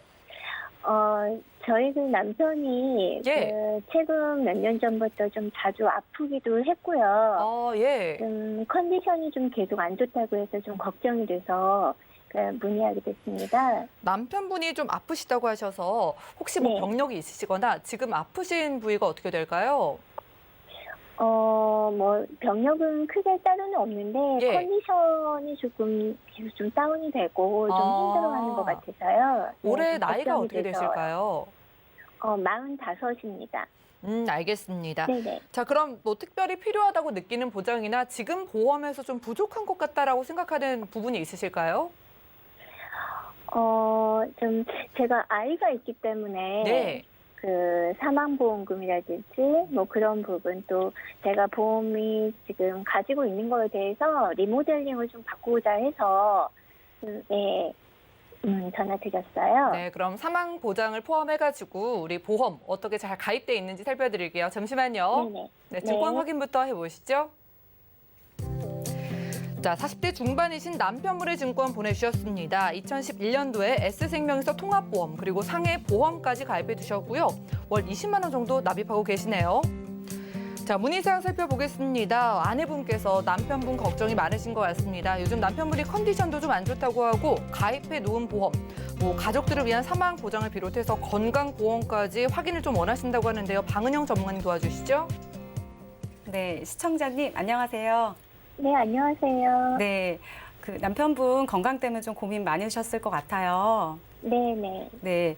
저희 그 남편이 예. 그 최근 몇 년 전부터 좀 자주 아프기도 했고요. 예. 좀 컨디션이 좀 계속 안 좋다고 해서 좀 걱정이 돼서 문의하게 됐습니다. 남편분이 좀 아프시다고 하셔서 혹시 뭐 네. 병력이 있으시거나 지금 아프신 부위가 어떻게 될까요? 병력은 크게 따로는 없는데 예. 컨디션이 조금 계속 좀 다운이 되고 좀 힘들어하는 것 같아서요. 네, 올해 좀 나이가 걱정이 어떻게 돼서. 되실까요? 45입니다. 알겠습니다. 네네. 자, 그럼 뭐 특별히 필요하다고 느끼는 보장이나 지금 보험에서 좀 부족한 것 같다라고 생각하는 부분이 있으실까요? 좀 제가 아이가 있기 때문에 네. 그 사망보험금이라든지 뭐 그런 부분 또 제가 보험이 지금 가지고 있는 거에 대해서 리모델링을 좀 바꾸고자 해서 전화드렸어요. 네, 그럼 사망 보장을 포함해가지고 우리 보험 어떻게 잘 가입돼 있는지 살펴드릴게요. 잠시만요. 네네. 네, 증권 네. 확인부터 해보시죠. 자, 40대 중반이신 남편분의 증권 보내주셨습니다. 2011년도에 S생명에서 통합보험 그리고 상해보험까지 가입해 두셨고요. 월 20만 원 정도 납입하고 계시네요. 자, 문의사항 살펴보겠습니다. 아내분께서 남편분 걱정이 많으신 것 같습니다. 요즘 남편분이 컨디션도 좀 안 좋다고 하고 가입해 놓은 보험, 뭐 가족들을 위한 사망 보장을 비롯해서 건강보험까지 확인을 좀 원하신다고 하는데요. 방은영 전문가님 도와주시죠. 네, 시청자님 안녕하세요. 네, 안녕하세요. 네, 그 남편분 건강 때문에 좀 고민 많으셨을 것 같아요. 네네. 네,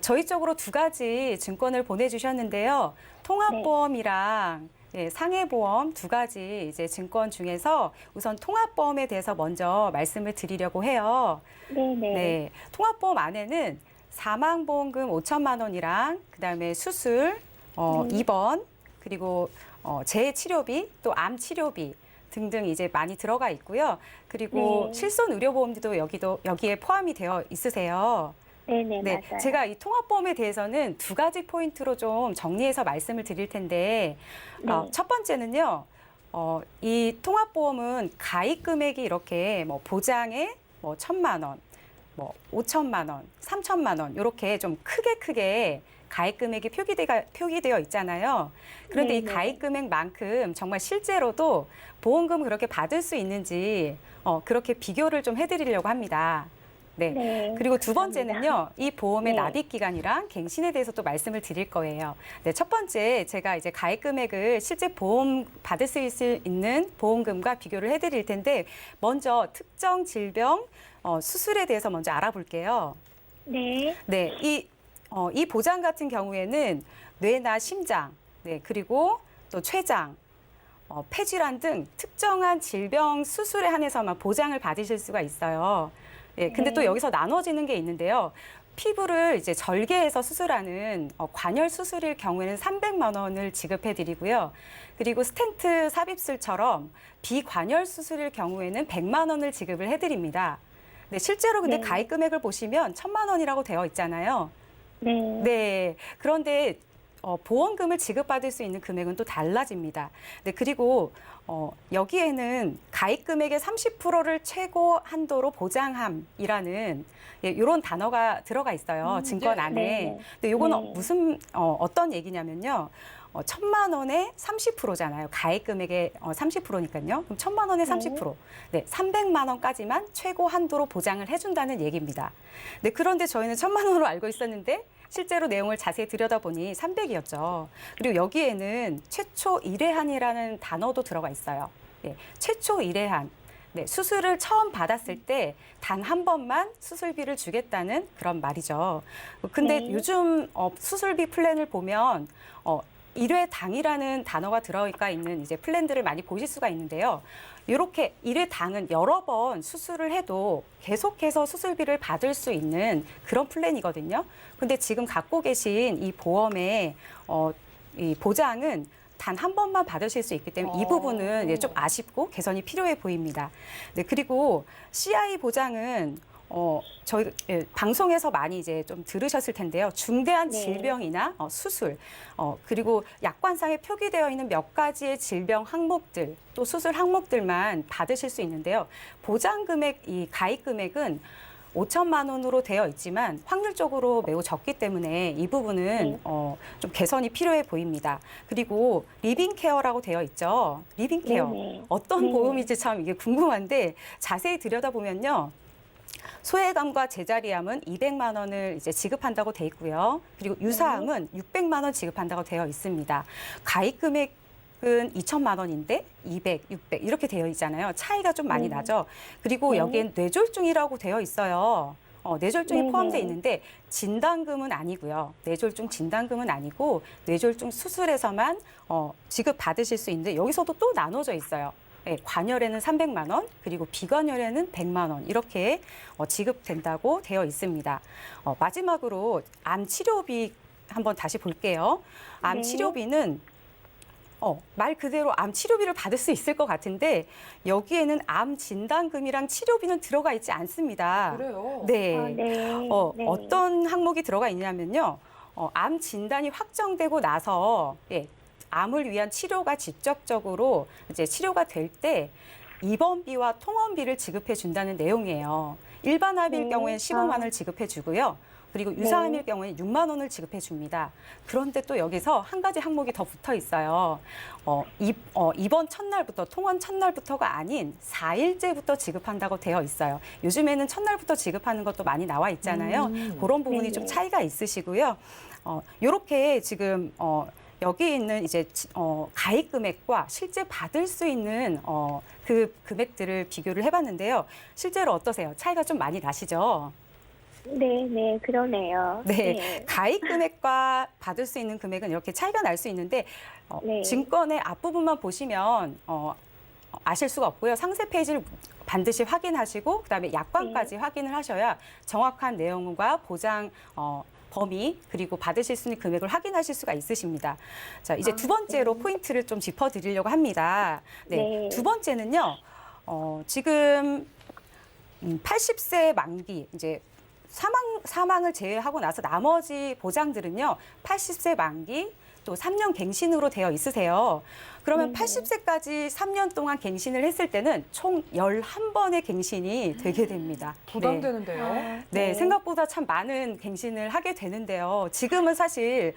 저희 쪽으로 두 가지 증권을 보내주셨는데요. 통합보험이랑 상해보험 두 가지 이제 증권 중에서 우선 통합보험에 대해서 먼저 말씀을 드리려고 해요. 네네. 네, 통합보험 안에는 사망보험금 5천만 원이랑 그다음에 수술, 입원, 그리고 재치료비, 또 암치료비 등등 이제 많이 들어가 있고요. 그리고 네. 실손 의료보험도 여기에 포함이 되어 있으세요. 네네, 네, 맞아요. 제가 이 통합보험에 대해서는 두 가지 포인트로 좀 정리해서 말씀을 드릴 텐데, 네. 첫 번째는요, 이 통합보험은 가입 금액이 이렇게 뭐 보장에 뭐 1,000만 원, 뭐 5천만 원, 3천만 원 이렇게 좀 크게 가입 금액이 표기되어 있잖아요. 그런데 이 네네. 가입 금액만큼 정말 실제로도 보험금 그렇게 받을 수 있는지 그렇게 비교를 좀 해드리려고 합니다. 네. 네, 그리고 두 감사합니다. 번째는요, 이 보험의 네. 납입 기간이랑 갱신에 대해서 또 말씀을 드릴 거예요. 네, 첫 번째 제가 이제 가입 금액을 실제 보험 받을 수 있는 보험금과 비교를 해드릴 텐데, 먼저 특정 질병 수술에 대해서 먼저 알아볼게요. 네. 네, 이 보장 같은 경우에는 뇌나 심장, 네, 그리고 또 췌장, 폐질환 등 특정한 질병 수술에 한해서만 보장을 받으실 수가 있어요. 예, 근데 또 네. 여기서 나눠지는 게 있는데요. 피부를 이제 절개해서 수술하는 관열 수술일 경우에는 300만 원을 지급해 드리고요. 그리고 스텐트 삽입술처럼 비관열 수술일 경우에는 100만 원을 지급을 해 드립니다. 네, 실제로 근데 네. 가입 금액을 보시면 1,000만 원이라고 되어 있잖아요. 네. 네. 그런데 보험금을 지급받을 수 있는 금액은 또 달라집니다. 네, 그리고 여기에는 가입 금액의 30%를 최고 한도로 보장함이라는 이런 단어가 들어가 있어요. 증권 네. 안에. 네. 근데 요거는 네. 무슨 어떤 얘기냐면요. 1,000만 원에 30%잖아요. 가입 금액의 30%니까요. 그럼 1,000만 원에 30%. 네, 300만 원까지만 최고 한도로 보장을 해준다는 얘기입니다. 네, 그런데 저희는 1,000만 원으로 알고 있었는데 실제로 내용을 자세히 들여다보니 300이었죠. 그리고 여기에는 최초 일회한이라는 단어도 들어가 있어요. 예, 최초 일회한. 네, 수술을 처음 받았을 때 단 한 번만 수술비를 주겠다는 그런 말이죠. 근데 네. 요즘 수술비 플랜을 보면 1회당이라는 단어가 들어가 있는 이제 플랜들을 많이 보실 수가 있는데요. 이렇게 1회당은 여러 번 수술을 해도 계속해서 수술비를 받을 수 있는 그런 플랜이거든요. 근데 지금 갖고 계신 이 보험의 이 보장은 단 한 번만 받으실 수 있기 때문에 이 부분은 좀 아쉽고 개선이 필요해 보입니다. 네, 그리고 CI 보장은 저희 방송에서 많이 이제 좀 들으셨을 텐데요. 중대한 네. 질병이나 수술, 그리고 약관상에 표기되어 있는 몇 가지의 질병 항목들, 또 수술 항목들만 받으실 수 있는데요. 보장 금액, 이 가입 금액은 5천만 원으로 되어 있지만 확률적으로 매우 적기 때문에 이 부분은 네. 좀 개선이 필요해 보입니다. 그리고 리빙 케어라고 되어 있죠. 리빙 케어. 네네. 어떤 네. 보험인지 참 이게 궁금한데 자세히 들여다보면요. 소외감과 제자리암은 200만 원을 이제 지급한다고 돼 있고요. 그리고 유사암은 600만 원 지급한다고 되어 있습니다. 가입 금액은 2천만 원인데 200, 600 이렇게 되어 있잖아요. 차이가 좀 많이 네. 나죠. 그리고 네. 여기엔 뇌졸중이라고 되어 있어요. 뇌졸중이 네네. 포함되어 있는데 진단금은 아니고요. 뇌졸중 진단금은 아니고 뇌졸중 수술에서만 지급받으실 수 있는데 여기서도 또 나눠져 있어요. 네, 관열에는 300만 원, 그리고 비관열에는 100만 원 이렇게 지급된다고 되어 있습니다. 마지막으로 암 치료비 한번 다시 볼게요. 암 네. 치료비는 말 그대로 암 치료비를 받을 수 있을 것 같은데 여기에는 암 진단금이랑 치료비는 들어가 있지 않습니다. 그래요? 네. 네. 네. 어떤 항목이 들어가 있냐면요. 암 진단이 확정되고 나서 암을 위한 치료가 직접적으로 이제 치료가 될 때 입원비와 통원비를 지급해 준다는 내용이에요. 일반 암일 네. 경우에는 15만 원을 지급해 주고요. 그리고 유사암일 경우에는 6만 원을 지급해 줍니다. 그런데 또 여기서 한 가지 항목이 더 붙어 있어요. 입원 첫날부터, 통원 첫날부터가 아닌 4일째부터 지급한다고 되어 있어요. 요즘에는 첫날부터 지급하는 것도 많이 나와 있잖아요. 그런 부분이 좀 네네. 차이가 있으시고요. 요렇게 지금 여기 있는 이제 가입 금액과 실제 받을 수 있는 그 금액들을 비교를 해봤는데요. 실제로 어떠세요? 차이가 좀 많이 나시죠? 네, 그러네요. 네, 가입 금액과 받을 수 있는 금액은 이렇게 차이가 날 수 있는데 네. 증권의 앞부분만 보시면 아실 수가 없고요. 상세 페이지를 반드시 확인하시고 그다음에 약관까지 확인을 하셔야 정확한 내용과 보장 범위 그리고 받으실 수 있는 금액을 확인하실 수가 있으십니다. 자, 이제 두 번째로 포인트를 좀 짚어드리려고 합니다. 네. 두 번째는요. 지금 80세 만기 이제 사망을 제외하고 나서 나머지 보장들은요. 80세 만기 또 3년 갱신으로 되어 있으세요. 그러면 80세까지 3년 동안 갱신을 했을 때는 총 11번의 갱신이 되게 됩니다. 부담되는데요. 네, 생각보다 참 많은 갱신을 하게 되는데요. 지금은 사실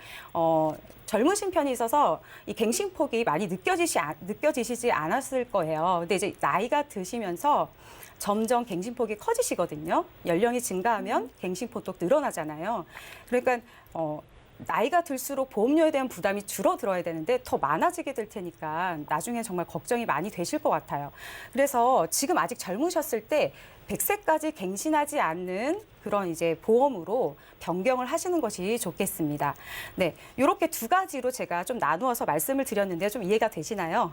젊으신 편이 있어서 이 갱신폭이 많이 느껴지시지 않았을 거예요. 근데 이제 나이가 드시면서 점점 갱신폭이 커지시거든요. 연령이 증가하면 갱신폭도 늘어나잖아요. 그러니까 나이가 들수록 보험료에 대한 부담이 줄어들어야 되는데 더 많아지게 될 테니까 나중에 정말 걱정이 많이 되실 것 같아요. 그래서 지금 아직 젊으셨을 때 100세까지 갱신하지 않는 그런 이제 보험으로 변경을 하시는 것이 좋겠습니다. 네, 이렇게 두 가지로 제가 좀 나누어서 말씀을 드렸는데 좀 이해가 되시나요?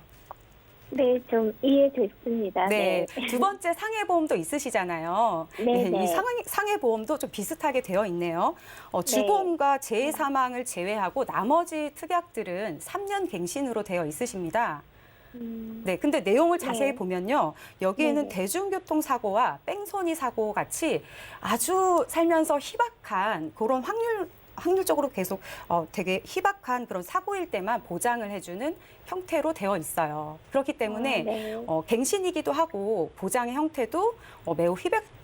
네, 좀 이해됐습니다. 네, 두 번째 상해보험도 있으시잖아요. 네, 이 네. 상해보험도 좀 비슷하게 되어 있네요. 주보험과 재해사망을 제외하고 나머지 특약들은 3년 갱신으로 되어 있으십니다. 네, 근데 내용을 자세히 네. 보면요. 여기에는 네네. 대중교통사고와 뺑소니 사고 같이 아주 살면서 희박한 그런 확률적으로 계속 되게 희박한 그런 사고일 때만 보장을 해주는 형태로 되어 있어요. 그렇기 때문에 네. 갱신이기도 하고 보장의 형태도 매우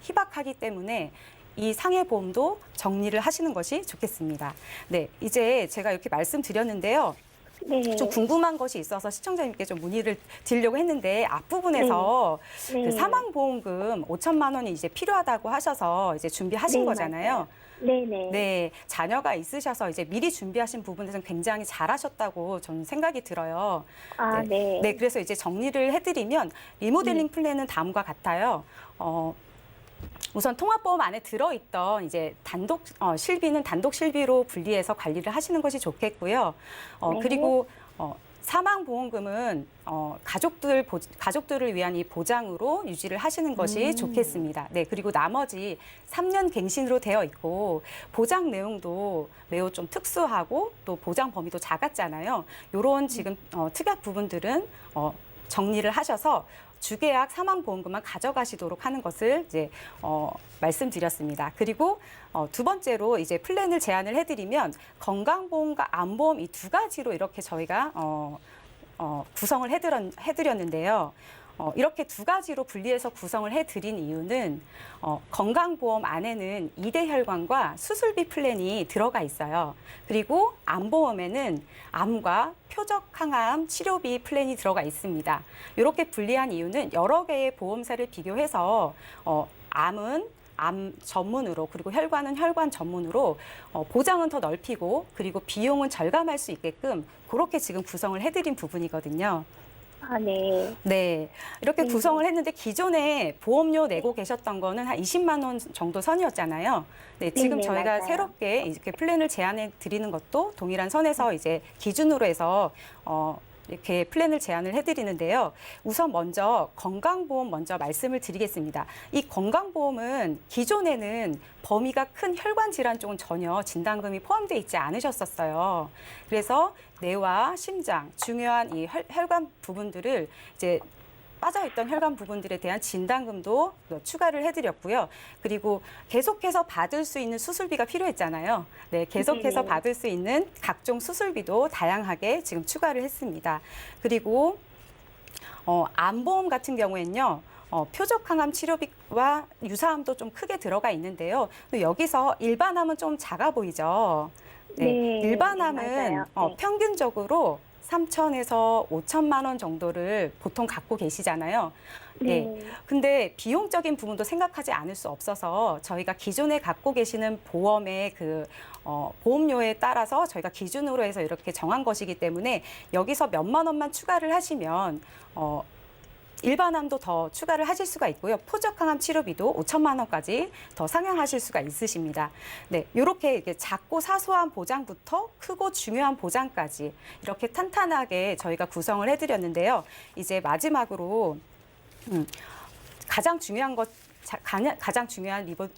희박하기 때문에 이 상해보험도 정리를 하시는 것이 좋겠습니다. 네, 이제 제가 이렇게 말씀드렸는데요. 네. 좀 궁금한 것이 있어서 시청자님께 좀 문의를 드리려고 했는데 앞부분에서 네. 그 사망보험금 5천만 원이 이제 필요하다고 하셔서 이제 준비하신 네, 거잖아요. 맞아요. 네네. 네, 자녀가 있으셔서 이제 미리 준비하신 부분에서는 굉장히 잘하셨다고 저는 생각이 들어요. 아, 네. 네, 그래서 이제 정리를 해드리면 리모델링 플랜은 다음과 같아요. 우선 통합보험 안에 들어있던 이제 실비는 단독 실비로 분리해서 관리를 하시는 것이 좋겠고요. 네. 그리고 사망보험금은 가족들을 위한 이 보장으로 유지를 하시는 것이 좋겠습니다. 네, 그리고 나머지 3년 갱신으로 되어 있고 보장 내용도 매우 좀 특수하고 또 보장 범위도 작았잖아요. 이런 지금 특약 부분들은 정리를 하셔서 주계약 사망보험금만 가져가시도록 하는 것을 이제 말씀드렸습니다. 그리고 두 번째로 이제 플랜을 제안을 해드리면 건강보험과 암보험 이 두 가지로 이렇게 저희가 구성을 해드렸는데요. 이렇게 두 가지로 분리해서 구성을 해드린 이유는 건강보험 안에는 2대 혈관과 수술비 플랜이 들어가 있어요. 그리고 암보험에는 암과 표적항암 치료비 플랜이 들어가 있습니다. 이렇게 분리한 이유는 여러 개의 보험사를 비교해서 암은 암 전문으로 그리고 혈관은 혈관 전문으로 보장은 더 넓히고 그리고 비용은 절감할 수 있게끔 그렇게 지금 구성을 해드린 부분이거든요. 아, 네. 네, 이렇게 구성을 했는데 기존에 보험료 내고 계셨던 거는 한 20만 원 정도 선이었잖아요. 네, 지금 네네, 저희가 맞아요. 새롭게 이렇게 플랜을 제안해 드리는 것도 동일한 선에서 이제 기준으로 해서 이렇게 플랜을 제안을 해드리는데요. 우선 먼저 건강보험 먼저 말씀을 드리겠습니다. 이 건강보험은 기존에는 범위가 큰 혈관 질환 쪽은 전혀 진단금이 포함되어 있지 않으셨었어요. 그래서 뇌와 심장, 중요한 이 혈관 부분들을 이제 빠져있던 혈관 부분들에 대한 진단금도 추가를 해드렸고요. 그리고 계속해서 받을 수 있는 수술비가 필요했잖아요. 네, 계속해서 네네. 받을 수 있는 각종 수술비도 다양하게 지금 추가를 했습니다. 그리고 암보험 같은 경우에는요. 표적항암 치료비와 유사암도 좀 크게 들어가 있는데요. 또 여기서 일반암은 좀 작아 보이죠. 네, 네, 일반암은 맞아요. 네. 평균적으로 3천에서 5천만 원 정도를 보통 갖고 계시잖아요. 네. 네. 근데 비용적인 부분도 생각하지 않을 수 없어서 저희가 기존에 갖고 계시는 보험의 그 보험료에 따라서 저희가 기준으로 해서 이렇게 정한 것이기 때문에 여기서 몇만 원만 추가를 하시면 일반암도 더 추가를 하실 수가 있고요. 표적항암 치료비도 5천만 원까지 더 상향하실 수가 있으십니다. 네, 이렇게 작고 사소한 보장부터 크고 중요한 보장까지 이렇게 탄탄하게 저희가 구성을 해드렸는데요. 이제 마지막으로 가장 중요한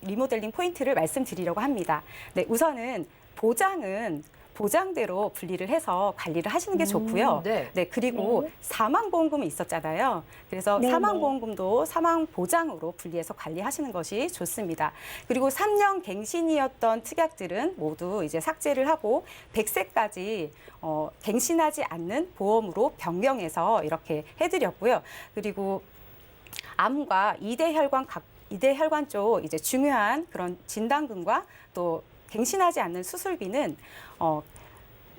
리모델링 포인트를 말씀드리려고 합니다. 네, 우선은 보장은 보장대로 분리를 해서 관리를 하시는 게 좋고요. 네. 네, 그리고 네. 사망보험금이 있었잖아요. 그래서 네네. 사망보험금도 사망보장으로 분리해서 관리하시는 것이 좋습니다. 그리고 3년 갱신이었던 특약들은 모두 이제 삭제를 하고 100세까지 갱신하지 않는 보험으로 변경해서 이렇게 해드렸고요. 그리고 암과 2대 혈관 쪽 이제 중요한 그런 진단금과 또 갱신하지 않는 수술비는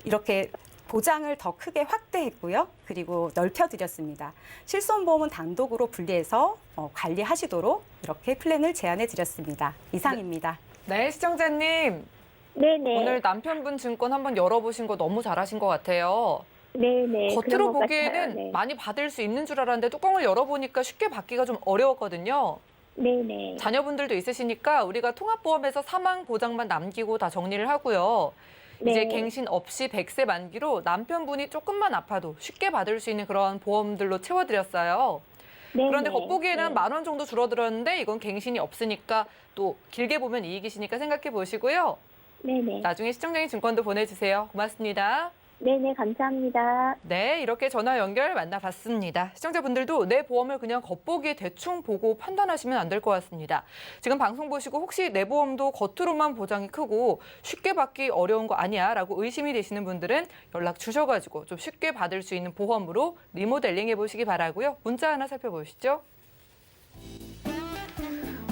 이렇게 보장을 더 크게 확대했고요. 그리고 넓혀드렸습니다. 실손보험은 단독으로 분리해서 관리하시도록 이렇게 플랜을 제안해 드렸습니다. 이상입니다. 네, 시청자님. 네네. 오늘 남편분 증권 한번 열어보신 거 너무 잘하신 것 같아요. 네네. 겉으로 그런 것 보기에는 같아요. 네. 많이 받을 수 있는 줄 알았는데 뚜껑을 열어보니까 쉽게 받기가 좀 어려웠거든요. 네네. 자녀분들도 있으시니까 우리가 통합보험에서 사망 보장만 남기고 다 정리를 하고요. 이제 네. 갱신 없이 100세 만기로 남편분이 조금만 아파도 쉽게 받을 수 있는 그런 보험들로 채워드렸어요. 네네. 그런데 겉보기에는 네. 10,000원 정도 줄어들었는데 이건 갱신이 없으니까 또 길게 보면 이익이시니까 생각해 보시고요. 네네. 나중에 시청자님 증권도 보내주세요. 고맙습니다. 네네. 감사합니다. 네, 이렇게 전화 연결 만나봤습니다. 시청자분들도 내 보험을 그냥 겉보기에 대충 보고 판단하시면 안 될 것 같습니다. 지금 방송 보시고 혹시 내 보험도 겉으로만 보장이 크고 쉽게 받기 어려운 거 아니야 라고 의심이 되시는 분들은 연락 주셔가지고 좀 쉽게 받을 수 있는 보험으로 리모델링 해보시기 바라고요. 문자 하나 살펴보시죠.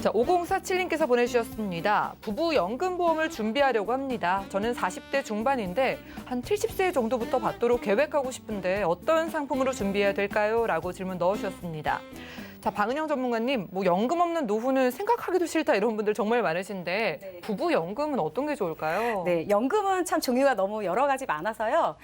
자, 5047님께서 보내주셨습니다. 부부 연금보험을 준비하려고 합니다. 저는 40대 중반인데 한 70세 정도부터 받도록 계획하고 싶은데 어떤 상품으로 준비해야 될까요? 라고 질문 넣어주셨습니다. 자, 박은영 전문가님, 뭐 연금 없는 노후는 생각하기도 싫다 이런 분들 정말 많으신데 네. 부부 연금은 어떤 게 좋을까요? 네, 연금은 참 종류가 너무 여러 가지 많아서요.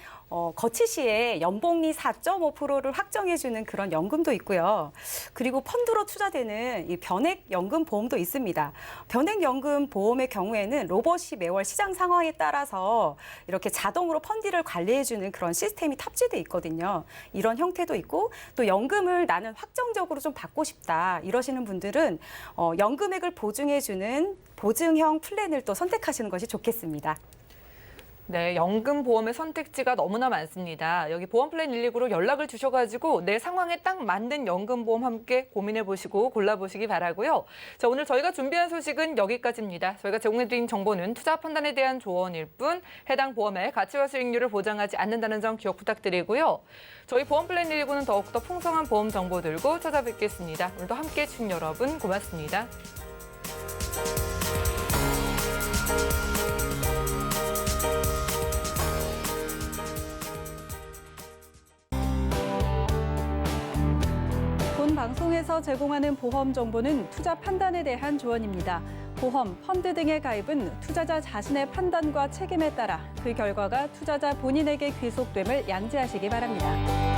거치 시에 연복리 4.5%를 확정해주는 그런 연금도 있고요. 그리고 펀드로 투자되는 이 변액연금 보험도 있습니다. 변액연금 보험의 경우에는 로봇이 매월 시장 상황에 따라서 이렇게 자동으로 펀드를 관리해주는 그런 시스템이 탑재돼 있거든요. 이런 형태도 있고 또 연금을 나는 확정적으로 좀 받고 싶다 이러시는 분들은 연금액을 보증해주는 보증형 플랜을 또 선택하시는 것이 좋겠습니다. 네, 연금 보험의 선택지가 너무나 많습니다. 여기 보험플랜 119로 연락을 주셔가지고 내 상황에 딱 맞는 연금 보험 함께 고민해 보시고 골라보시기 바라고요. 자, 오늘 저희가 준비한 소식은 여기까지입니다. 저희가 제공해드린 정보는 투자 판단에 대한 조언일 뿐 해당 보험의 가치와 수익률을 보장하지 않는다는 점 기억 부탁드리고요. 저희 보험플랜 119는 더욱더 풍성한 보험 정보 들고 찾아뵙겠습니다. 오늘도 함께해 주신 여러분 고맙습니다. 본 방송에서 제공하는 보험 정보는 투자 판단에 대한 조언입니다. 보험, 펀드 등의 가입은 투자자 자신의 판단과 책임에 따라 그 결과가 투자자 본인에게 귀속됨을 양지하시기 바랍니다.